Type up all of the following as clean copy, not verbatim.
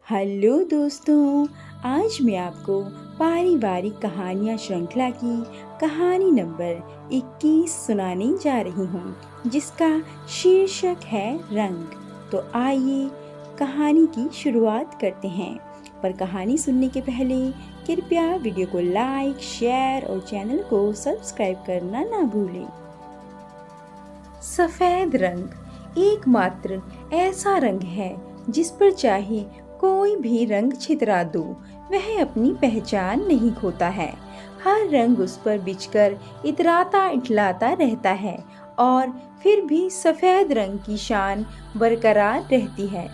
Hello दोस्तों, आज मैं आपको पारिवारिक कहानियाँ श्रृंखला की कहानी नंबर 21 सुनाने जा रही हूँ, जिसका शीर्षक है रंग। तो आइए कहानी की शुरुआत करते हैं। पर कहानी सुनने के पहले कृपया वीडियो को लाइक, शेयर और चैनल को सब्सक्राइब करना ना भूलें। सफ़ेद रंग एकमात्र ऐसा रंग है जिस पर चाहे कोई भी रंग छितरा दो, वह अपनी पहचान नहीं खोता है। हर रंग उस पर बिछकर इतराता इठलाता रहता है और फिर भी सफ़ेद रंग की शान बरकरार रहती है।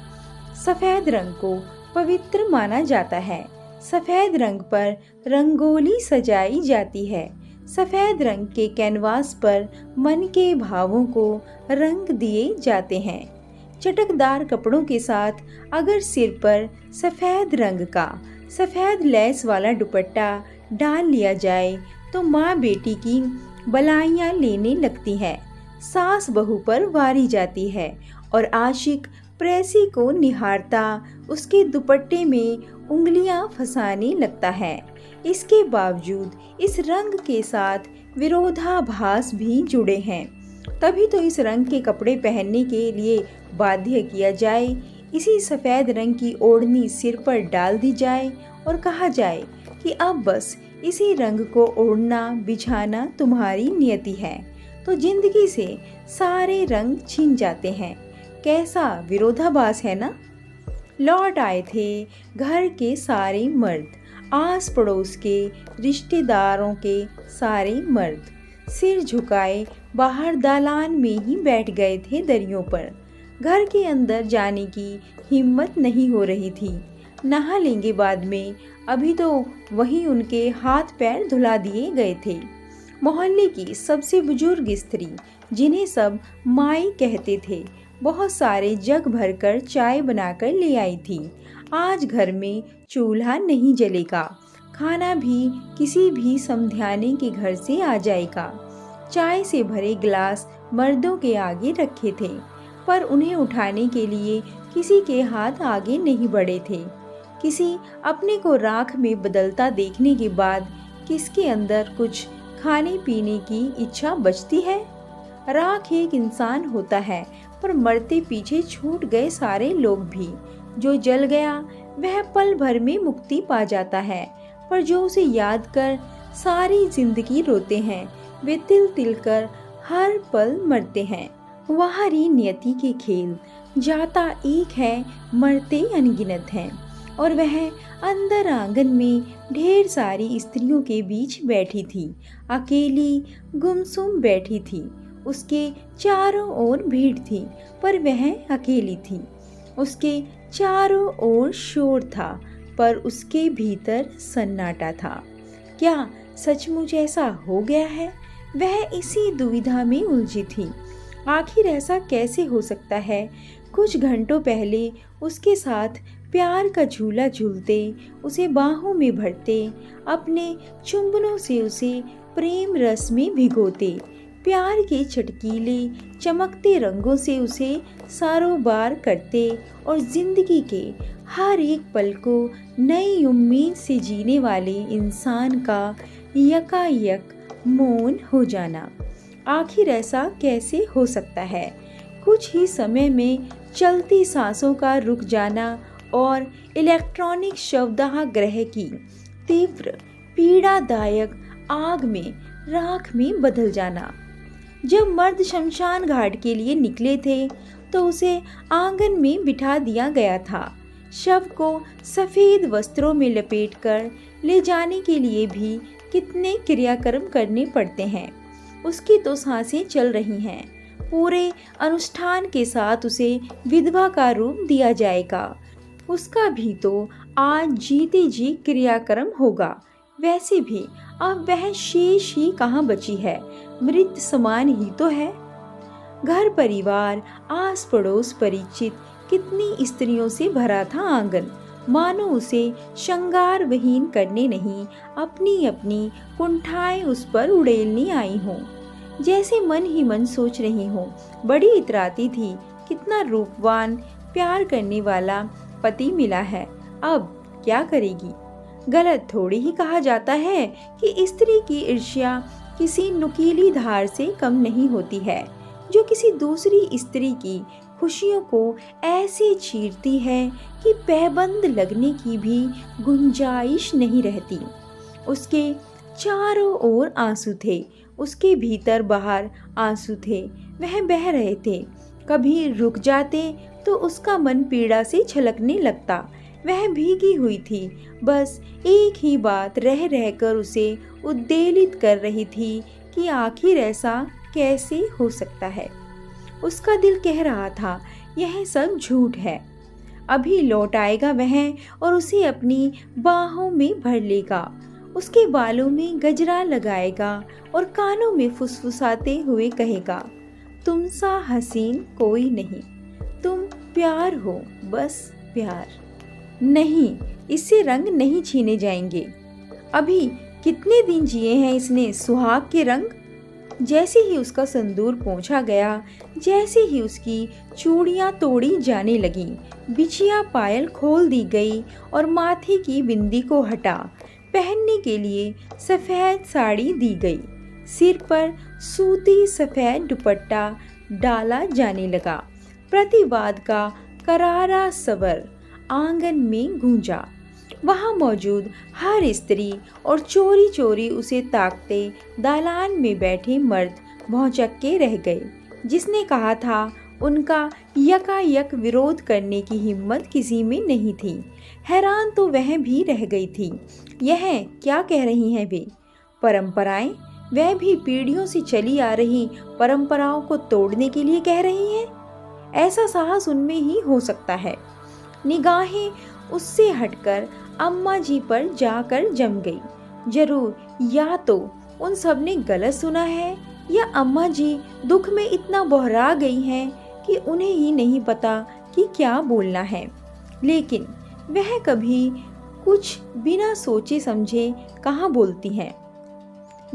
सफ़ेद रंग को पवित्र माना जाता है। सफ़ेद रंग पर रंगोली सजाई जाती है। सफ़ेद रंग के कैनवास पर मन के भावों को रंग दिए जाते हैं। चटकदार कपड़ों के साथ अगर सिर पर सफ़ेद रंग का सफ़ेद लेस वाला दुपट्टा डाल लिया जाए तो माँ बेटी की बलाइयाँ लेने लगती है, सास बहू पर वारी जाती है और आशिक प्रेसी को निहारता उसके दुपट्टे में उंगलियाँ फंसाने लगता है। इसके बावजूद इस रंग के साथ विरोधाभास भी जुड़े हैं। तभी तो इस रंग के कपड़े पहनने के लिए बाध्य किया जाए, इसी सफ़ेद रंग की ओढ़नी सिर पर डाल दी जाए और कहा जाए कि अब बस इसी रंग को ओढ़ना बिछाना तुम्हारी नियति है, तो जिंदगी से सारे रंग छिन जाते हैं। कैसा विरोधाभास है ना। लौट आए थे घर के सारे मर्द, आस पड़ोस के रिश्तेदारों के सारे मर्द सिर झुकाए बाहर दालान में ही बैठ गए थे दरियों पर। घर के अंदर जाने की हिम्मत नहीं हो रही थी। नहा लेंगे बाद में, अभी तो वहीं उनके हाथ पैर धुला दिए गए थे। मोहल्ले की सबसे बुजुर्ग स्त्री, जिन्हें सब माई कहते थे, बहुत सारे जग भरकर चाय बनाकर ले आई थी। आज घर में चूल्हा नहीं जलेगा, खाना भी किसी भी समध्याने के घर से आ जाएगा। चाय से भरे गिलास मर्दों के आगे रखे थे, पर उन्हें उठाने के लिए किसी के हाथ आगे नहीं बढ़े थे। किसी अपने को राख में बदलता देखने के बाद किसके अंदर कुछ खाने पीने की इच्छा बचती है। राख एक इंसान होता है, पर मरते पीछे छूट गए सारे लोग भी। जो जल गया वह पल भर में मुक्ति पा जाता है, पर जो उसे याद कर सारी जिंदगी रोते हैं, वे तिल तिल कर हर पल मरते हैं। वहारी नियति के खेल, जाता एक है मरते अनगिनत हैं। और वह अंदर आंगन में ढेर सारी स्त्रियों के बीच बैठी थी, अकेली गुमसुम बैठी थी। उसके चारों ओर भीड़ थी, पर वह अकेली थी। उसके चारों ओर शोर था, पर उसके भीतर सन्नाटा था। क्या सचमुच ऐसा हो गया है? वह इसी दुविधा में उलझी थी। आखिर ऐसा कैसे हो सकता है? कुछ घंटों पहले उसके साथ प्यार का झूला झूलते, उसे बाहों में भरते, अपने चुंबनों से उसे प्रेम रस में भिगोते, प्यार के चटकीले चमकते रंगों से उसे सारोबार करते और जिंदगी के हर एक पल को नई उम्मीद से जीने वाले इंसान का यकायक मौन हो जाना। आखिर ऐसा कैसे हो सकता है? कुछ ही समय में चलती सांसों का रुक जाना और इलेक्ट्रॉनिक शवदाह ग्रह की तीव्र पीड़ादायक आग में राख में बदल जाना। जब मर्द शमशान घाट के लिए निकले थे तो उसे आंगन में बिठा दिया गया था। शव को सफ़ेद वस्त्रों में लपेटकर ले जाने के लिए भी कितने क्रियाक्रम करने पड़ते हैं। उसकी तो सांसें चल रही हैं। पूरे अनुष्ठान के साथ उसे विधवा का रूप दिया जाएगा। उसका भी तो आज जीते जी क्रियाक्रम होगा। वैसे भी अब वह शेष ही कहाँ बची है, मृत समान ही तो है। घर परिवार, आस पड़ोस, परिचित कितनी स्त्रियों से भरा था आंगन, मानो उसे श्रृंगार विहीन करने नहीं, अपनी अपनी कुंठाएं उस पर उड़ेलनी आई हों। जैसे मन ही मन सोच रही हों, बड़ी इतराती थी, कितना रूपवान प्यार करने वाला पति मिला है। अब क्या करेगी? गलत थोड़ी ही कहा जाता है कि स्त्री की ईर्ष्या किसी नुकीली धार से कम नहीं होती है, जो किसी दूसरी स्त्री की खुशियों को ऐसे चीरती है कि पैबंद लगने की भी गुंजाइश नहीं रहती। उसके चारों ओर आंसू थे, उसके भीतर बाहर आंसू थे, वह बह रहे थे। कभी रुक जाते तो उसका मन पीड़ा से छलकने लगता। वह भीगी हुई थी, बस एक ही बात रह रहकर उसे उद्वेलित कर रही थी कि आखिर ऐसा कैसे हो सकता है। उसका दिल कह रहा था यह सब झूठ है। अभी लौट आएगा वह और उसे अपनी बाहों में भर लेगा, उसके बालों में गजरा लगाएगा और कानों में फुसफुसाते हुए कहेगा, तुम सा हसीन कोई नहीं, तुम प्यार हो, बस प्यार। नहीं, इससे रंग नहीं छीने जाएंगे। अभी कितने दिन जिए हैं इसने सुहाग के रंग। जैसे ही उसका संदूर पोंछा गया, जैसे ही उसकी चूड़ियां तोड़ी जाने लगी, बिछिया पायल खोल दी गई और माथे की बिंदी को हटा पहनने के लिए सफ़ेद साड़ी दी गई। सिर पर सूती सफ़ेद दुपट्टा डाला जाने लगा। प्रतिवाद का करारा स्वर आंगन में गूंजा। वहां मौजूद हर स्त्री और चोरी चोरी उसे ताकते दालान में बैठे मर्द भौंचक्के रह गए। जिसने कहा था उनका यकायक विरोध करने की हिम्मत किसी में नहीं थी। हैरान तो वह भी रह गई थी। यह क्या कह रही हैं वे? परंपराएं? वह भी पीढ़ियों से चली आ रही परंपराओं को तोड़ने के लिए कह रही हैं? ऐसा साहस उनमें ही हो सकता है। निगाहें उससे हटकर अम्मा जी पर जाकर जम गई। जरूर या तो उन सब ने गलत सुना है या अम्मा जी दुख में इतना बहरा गई हैं कि उन्हें ही नहीं पता कि क्या बोलना है। लेकिन वह कभी कुछ बिना सोचे समझे कहाँ बोलती हैं।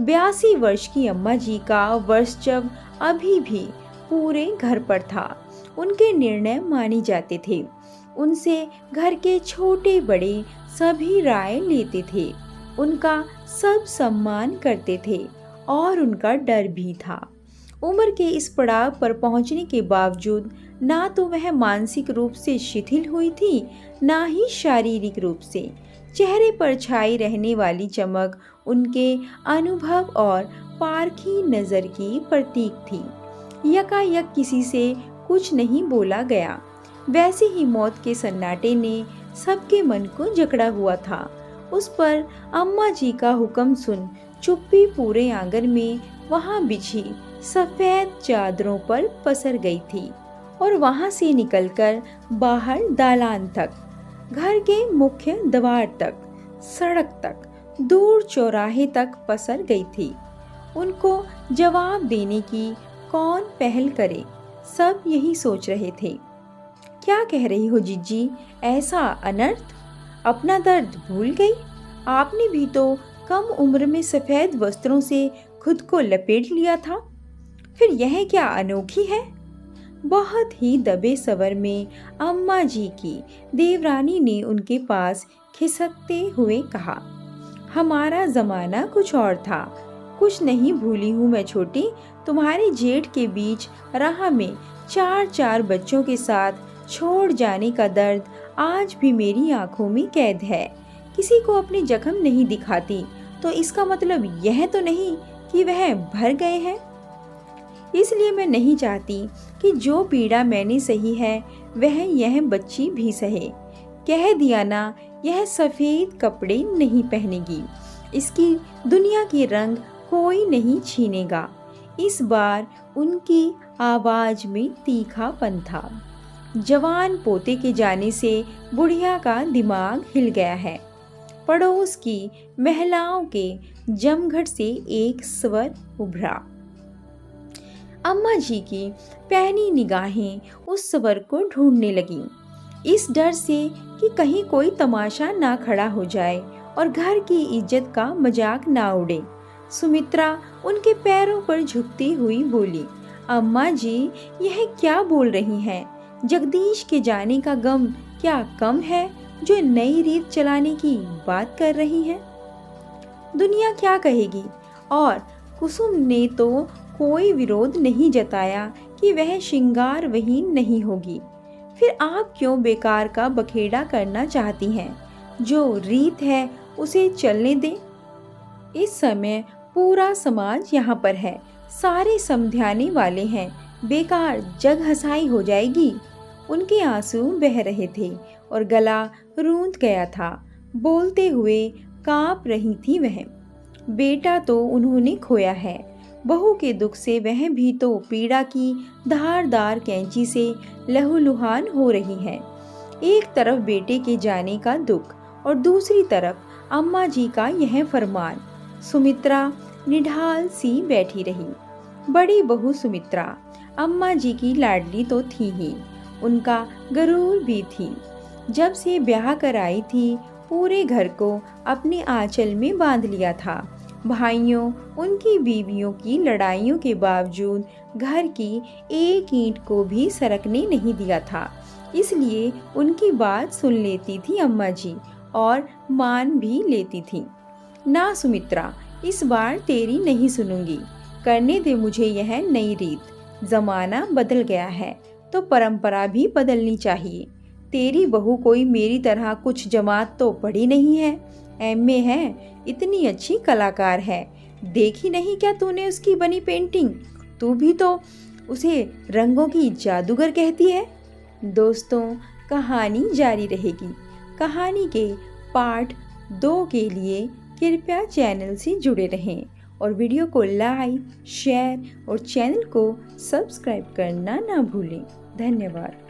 82 वर्ष की अम्मा जी का वर्षचव अभी भी पूरे घर पर था। उनके निर्णय माने जाते थे। उनसे घर के छोटे बड़े सभी राय लेते थे। उनका सब सम्मान करते थे और उनका डर भी था। उम्र के इस पड़ाव पर पहुंचने के बावजूद ना तो वह मानसिक रूप से शिथिल हुई थी, ना ही शारीरिक रूप से। चेहरे पर छाई रहने वाली चमक उनके अनुभव और पारखी नज़र की प्रतीक थी। यकायक किसी से कुछ नहीं बोला गया। वैसे ही मौत के सन्नाटे ने सबके मन को जकड़ा हुआ था। उस पर अम्मा जी का हुक्म सुन चुप्पी पूरे आंगन में वहां बिछी सफेद चादरों पर पसर गई थी और वहां से निकलकर बाहर दालान तक, घर के मुख्य द्वार तक, सड़क तक, दूर चौराहे तक पसर गई थी। उनको जवाब देने की कौन पहल करे, सब यही सोच रहे थे। क्या कह रही हो जिज्जी? ऐसा अनर्थ? अपना दर्द भूल गई? आपने भी तो कम उम्र में सफेद वस्त्रों से खुद को लपेट लिया था। फिर यह क्या अनोखी है? बहुत ही दबे स्वर में अम्मा जी की देवरानी ने उनके पास खिसकते हुए कहा, हमारा जमाना कुछ और था। कुछ नहीं भूली हूँ मैं छोटी। तुम्हारे जेठ के बीच राह में 4 बच्चों के साथ छोड़ जाने का दर्द आज भी मेरी आंखों में कैद है। किसी को अपने जख्म नहीं दिखाती तो इसका मतलब यह तो नहीं कि वह भर गए हैं। इसलिए मैं नहीं चाहती कि जो पीड़ा मैंने सही है वह यह बच्ची भी सहे। कह दिया ना, यह सफ़ेद कपड़े नहीं पहनेगी। इसकी दुनिया की रंग कोई नहीं छीनेगा। इस बार उनकी आवाज में तीखापन था। जवान पोते के जाने से बुढ़िया का दिमाग हिल गया है। पड़ोस की महिलाओं के जमघट से एक स्वर उभरा। अम्मा जी की पैनी निगाहें उस स्वर को ढूंढने लगीं, इस डर से कि कहीं कोई तमाशा ना खड़ा हो जाए और घर की इज्जत का मजाक ना उड़े। सुमित्रा उनके पैरों पर झुकती हुई बोली, अम्मा जी यह क्या बोल रही हैं? जगदीश के जाने का गम क्या कम है जो नई रीत चलाने की बात कर रही हैं? दुनिया क्या कहेगी? और कुसुम ने तो कोई विरोध नहीं जताया कि वह श्रृंगार वहीन नहीं होगी। फिर आप क्यों बेकार का बखेड़ा करना चाहती हैं? जो रीत है उसे चलने दें। इस समय पूरा समाज यहाँ पर है, सारे समझाने वाले हैं, बेकार जग हंसाई हो जाएगी। उनके आंसू बह रहे थे और गला रूंध गया था। बोलते हुए कांप रही थी वह। बेटा तो उन्होंने खोया है, बहू के दुख से वह भी तो पीड़ा की धारदार कैंची से लहूलुहान हो रही है। एक तरफ बेटे के जाने का दुख और दूसरी तरफ अम्मा जी का यह फरमान। सुमित्रा निढाल सी बैठी रही। बड़ी बहू सुमित्रा अम्मा जी की लाडली तो थी ही, उनका गरूर भी थी। जब से ब्याह कर आई थी पूरे घर को अपने आंचल में बांध लिया था। भाइयों उनकी बीवियों की लड़ाइयों के बावजूद घर की एक ईंट को भी सरकने नहीं दिया था। इसलिए उनकी बात सुन लेती थी अम्मा जी और मान भी लेती थी। ना सुमित्रा, इस बार तेरी नहीं सुनूंगी। करने दे मुझे यह नई रीत। जमाना बदल गया है तो परंपरा भी बदलनी चाहिए। तेरी बहू कोई मेरी तरह कुछ जमात तो पढ़ी नहीं है, एमए है, इतनी अच्छी कलाकार है। देखी नहीं क्या तूने उसकी बनी पेंटिंग? तू भी तो उसे रंगों की जादूगर कहती है। दोस्तों, कहानी जारी रहेगी। कहानी के पार्ट 2 के लिए कृपया चैनल से जुड़े रहें और वीडियो को लाइक, शेयर और चैनल को सब्सक्राइब करना ना भूलें। धन्यवाद।